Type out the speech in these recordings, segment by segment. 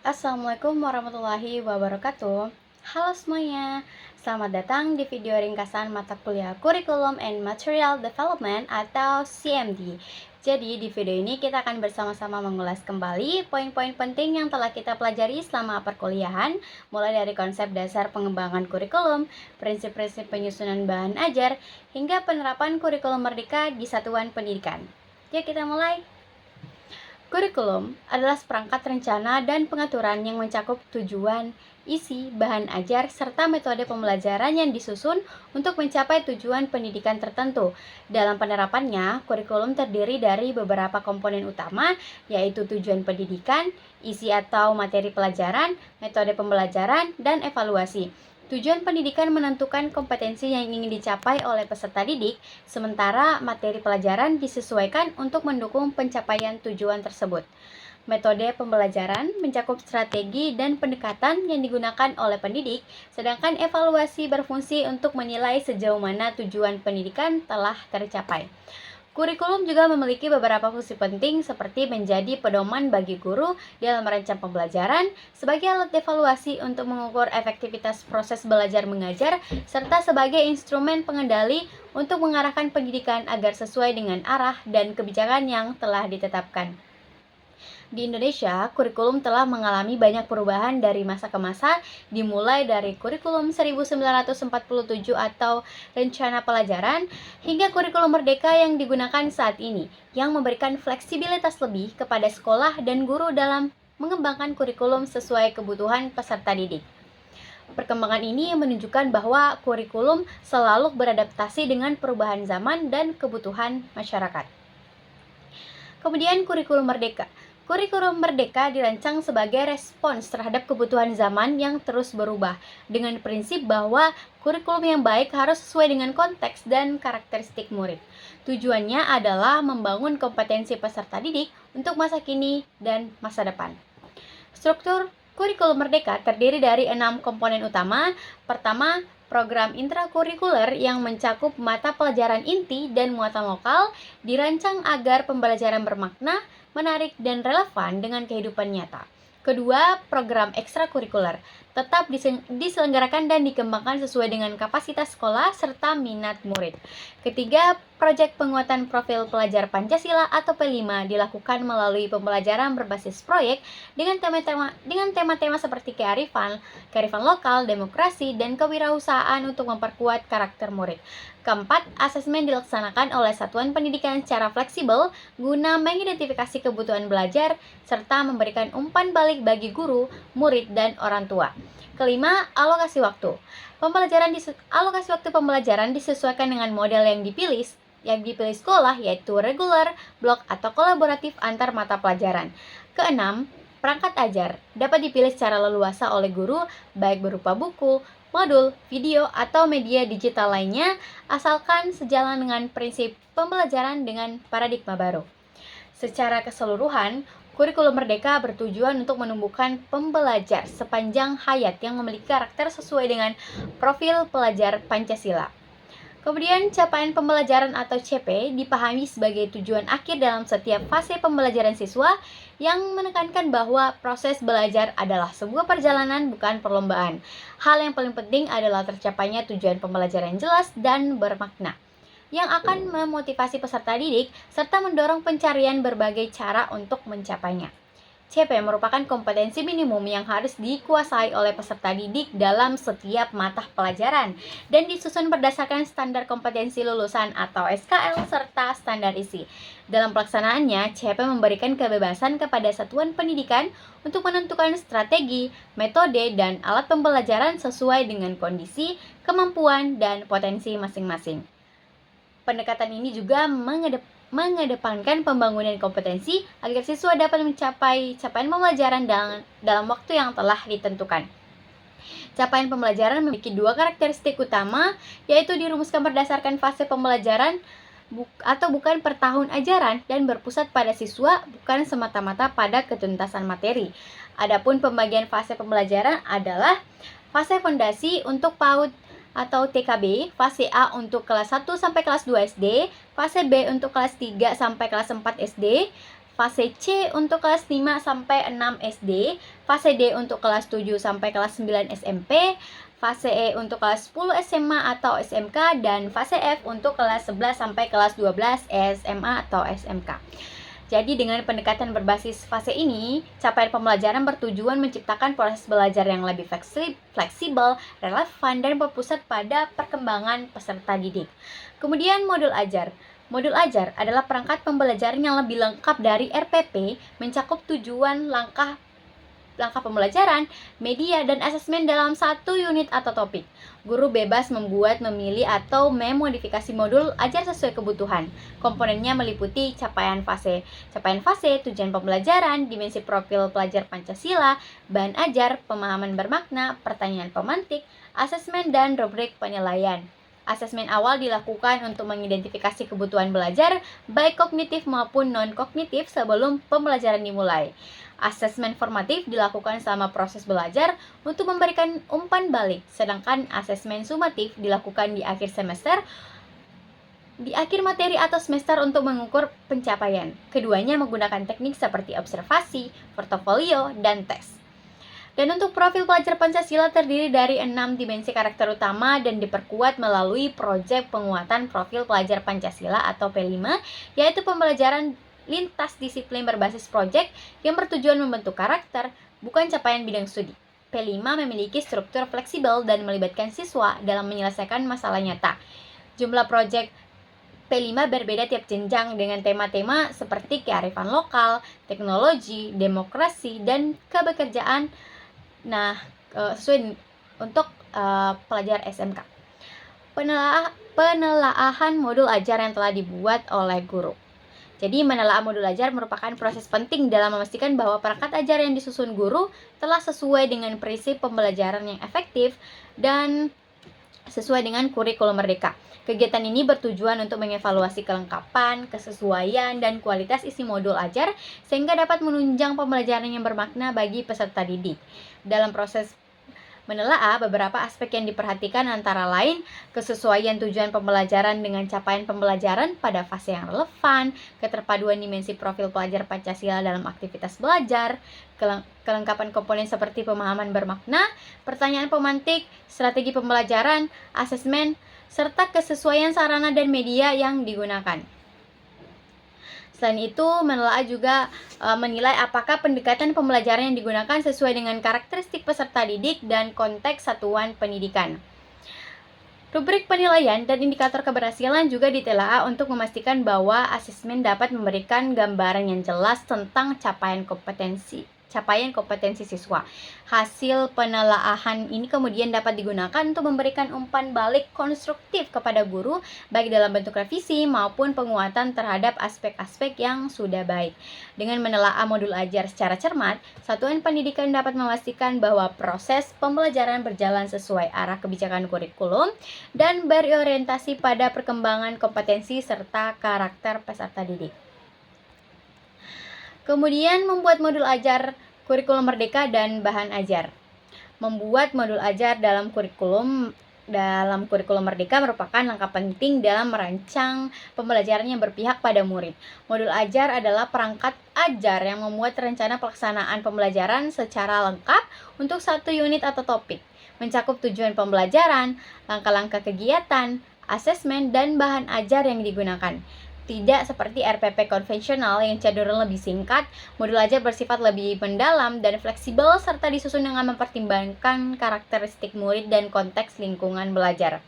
Assalamualaikum warahmatullahi wabarakatuh. Halo semuanya, selamat datang di video ringkasan mata kuliah Curriculum and Material Development atau CMD. Jadi di video ini kita akan bersama-sama mengulas kembali poin-poin penting yang telah kita pelajari selama perkuliahan, mulai dari konsep dasar pengembangan kurikulum, prinsip-prinsip penyusunan bahan ajar, hingga penerapan kurikulum merdeka di satuan pendidikan. Yuk kita mulai. Kurikulum adalah seperangkat rencana dan pengaturan yang mencakup tujuan, isi, bahan ajar, serta metode pembelajaran yang disusun untuk mencapai tujuan pendidikan tertentu. Dalam penerapannya, kurikulum terdiri dari beberapa komponen utama, yaitu tujuan pendidikan, isi atau materi pelajaran, metode pembelajaran, dan evaluasi. Tujuan pendidikan menentukan kompetensi yang ingin dicapai oleh peserta didik, sementara materi pelajaran disesuaikan untuk mendukung pencapaian tujuan tersebut. Metode pembelajaran mencakup strategi dan pendekatan yang digunakan oleh pendidik, sedangkan evaluasi berfungsi untuk menilai sejauh mana tujuan pendidikan telah tercapai. Kurikulum juga memiliki beberapa fungsi penting seperti menjadi pedoman bagi guru dalam merancang pembelajaran, sebagai alat evaluasi untuk mengukur efektivitas proses belajar mengajar, serta sebagai instrumen pengendali untuk mengarahkan pendidikan agar sesuai dengan arah dan kebijakan yang telah ditetapkan. Di Indonesia, kurikulum telah mengalami banyak perubahan dari masa ke masa, dimulai dari kurikulum 1947 atau rencana pelajaran, hingga kurikulum merdeka yang digunakan saat ini, yang memberikan fleksibilitas lebih kepada sekolah dan guru dalam mengembangkan kurikulum sesuai kebutuhan peserta didik. Perkembangan ini menunjukkan bahwa kurikulum selalu beradaptasi dengan perubahan zaman dan kebutuhan masyarakat. Kemudian kurikulum merdeka. Kurikulum merdeka dirancang sebagai respons terhadap kebutuhan zaman yang terus berubah, dengan prinsip bahwa kurikulum yang baik harus sesuai dengan konteks dan karakteristik murid. Tujuannya adalah membangun kompetensi peserta didik untuk masa kini dan masa depan. Struktur kurikulum merdeka terdiri dari 6 komponen utama. Pertama, program intrakurikuler yang mencakup mata pelajaran inti dan muatan lokal dirancang agar pembelajaran bermakna, menarik, dan relevan dengan kehidupan nyata. Kedua, program ekstrakurikuler tetap diselenggarakan dan dikembangkan sesuai dengan kapasitas sekolah serta minat murid. Ketiga, proyek penguatan profil pelajar Pancasila atau P5 dilakukan melalui pembelajaran berbasis proyek dengan tema-tema seperti kearifan lokal, demokrasi, dan kewirausahaan untuk memperkuat karakter murid. Keempat, asesmen dilaksanakan oleh satuan pendidikan secara fleksibel guna mengidentifikasi kebutuhan belajar serta memberikan umpan balik bagi guru, murid, dan orang tua. Kelima, alokasi waktu. Alokasi waktu pembelajaran disesuaikan dengan model yang dipilih sekolah, yaitu reguler, blok, atau kolaboratif antar mata pelajaran. Keenam, perangkat ajar dapat dipilih secara leluasa oleh guru, baik berupa buku, modul, video, atau media digital lainnya, asalkan sejalan dengan prinsip pembelajaran dengan paradigma baru. Secara keseluruhan, kurikulum merdeka bertujuan untuk menumbuhkan pembelajar sepanjang hayat yang memiliki karakter sesuai dengan profil pelajar Pancasila. Kemudian, capaian pembelajaran atau CP dipahami sebagai tujuan akhir dalam setiap fase pembelajaran siswa yang menekankan bahwa proses belajar adalah sebuah perjalanan, bukan perlombaan. Hal yang paling penting adalah tercapainya tujuan pembelajaran yang jelas dan bermakna, yang akan memotivasi peserta didik serta mendorong pencarian berbagai cara untuk mencapainya. CP merupakan kompetensi minimum yang harus dikuasai oleh peserta didik dalam setiap mata pelajaran dan disusun berdasarkan standar kompetensi lulusan atau SKL serta standar isi. Dalam pelaksanaannya, CP memberikan kebebasan kepada satuan pendidikan untuk menentukan strategi, metode, dan alat pembelajaran sesuai dengan kondisi, kemampuan, dan potensi masing-masing. Pendekatan ini juga mengedepankan pembangunan kompetensi agar siswa dapat mencapai capaian pembelajaran dalam waktu yang telah ditentukan. Capaian pembelajaran memiliki dua karakteristik utama, yaitu dirumuskan berdasarkan fase pembelajaran atau bukan per tahun ajaran dan berpusat pada siswa, bukan semata-mata pada ketuntasan materi. Adapun pembagian fase pembelajaran adalah fase fondasi untuk PAUD atau TKB, fase A untuk kelas 1 sampai kelas 2 SD, fase B untuk kelas 3 sampai kelas 4 SD, fase C untuk kelas 5 sampai 6 SD, fase D untuk kelas 7 sampai kelas 9 SMP, fase E untuk kelas 10 SMA atau SMK, dan fase F untuk kelas 11 sampai kelas 12 SMA atau SMK. Jadi dengan pendekatan berbasis fase ini, capaian pembelajaran bertujuan menciptakan proses belajar yang lebih fleksibel, relevan, dan berpusat pada perkembangan peserta didik. Kemudian modul ajar. Modul ajar adalah perangkat pembelajaran yang lebih lengkap dari RPP, mencakup tujuan, langkah pembelajaran, media, dan asesmen dalam satu unit atau topik. Guru bebas membuat, memilih, atau memodifikasi modul ajar sesuai kebutuhan. Komponennya meliputi capaian fase, tujuan pembelajaran, dimensi profil pelajar Pancasila, bahan ajar, pemahaman bermakna, pertanyaan pemantik, asesmen, dan rubrik penilaian. Asesmen awal dilakukan untuk mengidentifikasi kebutuhan belajar, baik kognitif maupun non-kognitif sebelum pembelajaran dimulai. Asesmen formatif dilakukan selama proses belajar untuk memberikan umpan balik, sedangkan asesmen sumatif dilakukan di akhir semester, di akhir materi atau semester untuk mengukur pencapaian. Keduanya menggunakan teknik seperti observasi, portofolio, dan tes. Dan untuk profil pelajar Pancasila terdiri dari 6 dimensi karakter utama dan diperkuat melalui proyek penguatan profil pelajar Pancasila atau P5, yaitu pembelajaran lintas disiplin berbasis proyek yang bertujuan membentuk karakter, bukan capaian bidang studi. P5 memiliki struktur fleksibel dan melibatkan siswa dalam menyelesaikan masalah nyata. Jumlah proyek P5 berbeda tiap jenjang dengan tema-tema seperti kearifan lokal, teknologi, demokrasi, dan kebekerjaan. Nah, sesuai untuk pelajar SMK. Penelaahan modul ajar yang telah dibuat oleh guru. Jadi, menelaah modul ajar merupakan proses penting dalam memastikan bahwa perangkat ajar yang disusun guru telah sesuai dengan prinsip pembelajaran yang efektif dan sesuai dengan kurikulum merdeka. Kegiatan ini bertujuan untuk mengevaluasi kelengkapan, kesesuaian, dan kualitas isi modul ajar sehingga dapat menunjang pembelajaran yang bermakna bagi peserta didik. Dalam proses menelaah, beberapa aspek yang diperhatikan antara lain kesesuaian tujuan pembelajaran dengan capaian pembelajaran pada fase yang relevan, keterpaduan dimensi profil pelajar Pancasila dalam aktivitas belajar, kelengkapan komponen seperti pemahaman bermakna, pertanyaan pemantik, strategi pembelajaran, asesmen, serta kesesuaian sarana dan media yang digunakan. Selain itu, menelaah juga menilai apakah pendekatan pembelajaran yang digunakan sesuai dengan karakteristik peserta didik dan konteks satuan pendidikan. Rubrik penilaian dan indikator keberhasilan juga ditelaah untuk memastikan bahwa asesmen dapat memberikan gambaran yang jelas tentang capaian kompetensi siswa. Hasil penelaahan ini kemudian dapat digunakan untuk memberikan umpan balik konstruktif kepada guru, baik dalam bentuk revisi maupun penguatan terhadap aspek-aspek yang sudah baik. Dengan menelaah modul ajar secara cermat, satuan pendidikan dapat memastikan bahwa proses pembelajaran berjalan sesuai arah kebijakan kurikulum dan berorientasi pada perkembangan kompetensi serta karakter peserta didik. Kemudian membuat modul ajar kurikulum merdeka dan bahan ajar. Membuat modul ajar dalam kurikulum merdeka merupakan langkah penting dalam merancang pembelajaran yang berpihak pada murid. Modul ajar adalah perangkat ajar yang membuat rencana pelaksanaan pembelajaran secara lengkap untuk satu unit atau topik, mencakup tujuan pembelajaran, langkah-langkah kegiatan, asesmen, dan bahan ajar yang digunakan. Tidak seperti RPP konvensional yang cenderung lebih singkat, modul ajar bersifat lebih mendalam dan fleksibel serta disusun dengan mempertimbangkan karakteristik murid dan konteks lingkungan belajar.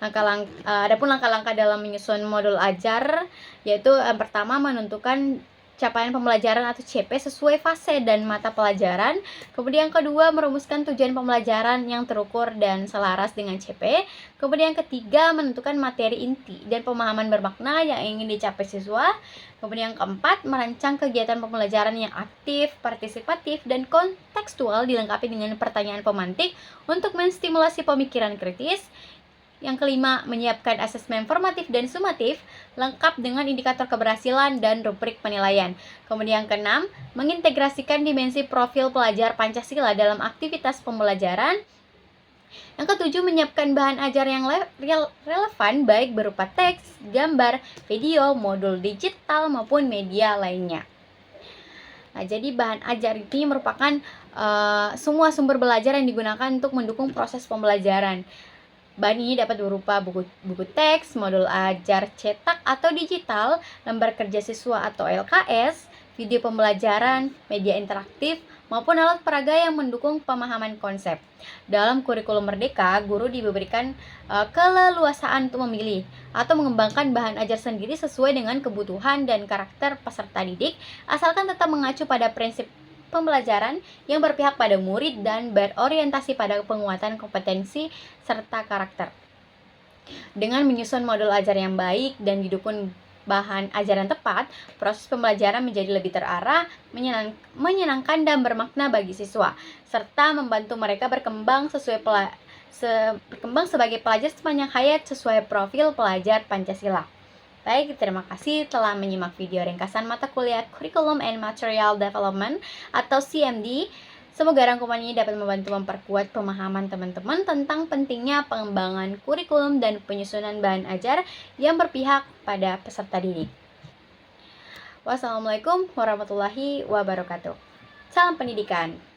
Adapun langkah-langkah dalam menyusun modul ajar yaitu yang pertama menentukan capaian pembelajaran atau CP sesuai fase dan mata pelajaran. Kemudian kedua, merumuskan tujuan pembelajaran yang terukur dan selaras dengan CP. Kemudian ketiga, menentukan materi inti dan pemahaman bermakna yang ingin dicapai siswa. Kemudian keempat, merancang kegiatan pembelajaran yang aktif, partisipatif, dan kontekstual dilengkapi dengan pertanyaan pemantik untuk menstimulasi pemikiran kritis. Yang kelima, menyiapkan asesmen formatif dan sumatif lengkap dengan indikator keberhasilan dan rubrik penilaian. Kemudian keenam, mengintegrasikan dimensi profil pelajar Pancasila dalam aktivitas pembelajaran. Yang ketujuh, menyiapkan bahan ajar yang relevan baik berupa teks, gambar, video, modul digital maupun media lainnya. Nah, jadi bahan ajar ini merupakan semua sumber belajar yang digunakan untuk mendukung proses pembelajaran. Bahan ini dapat berupa buku teks, modul ajar cetak atau digital, lembar kerja siswa atau LKS, video pembelajaran, media interaktif, maupun alat peraga yang mendukung pemahaman konsep. Dalam kurikulum Merdeka, guru diberikan keleluasaan untuk memilih atau mengembangkan bahan ajar sendiri sesuai dengan kebutuhan dan karakter peserta didik, asalkan tetap mengacu pada prinsip pembelajaran yang berpihak pada murid dan berorientasi pada penguatan kompetensi serta karakter. Dengan menyusun modul ajar yang baik dan didukung bahan ajaran tepat, proses pembelajaran menjadi lebih terarah, menyenangkan dan bermakna bagi siswa, serta membantu mereka berkembang sebagai pelajar sepanjang hayat sesuai profil pelajar Pancasila. Baik, terima kasih telah menyimak video ringkasan mata kuliah Curriculum and Material Development atau CMD. Semoga rangkuman ini dapat membantu memperkuat pemahaman teman-teman tentang pentingnya pengembangan kurikulum dan penyusunan bahan ajar yang berpihak pada peserta didik. Wassalamualaikum warahmatullahi wabarakatuh. Salam pendidikan.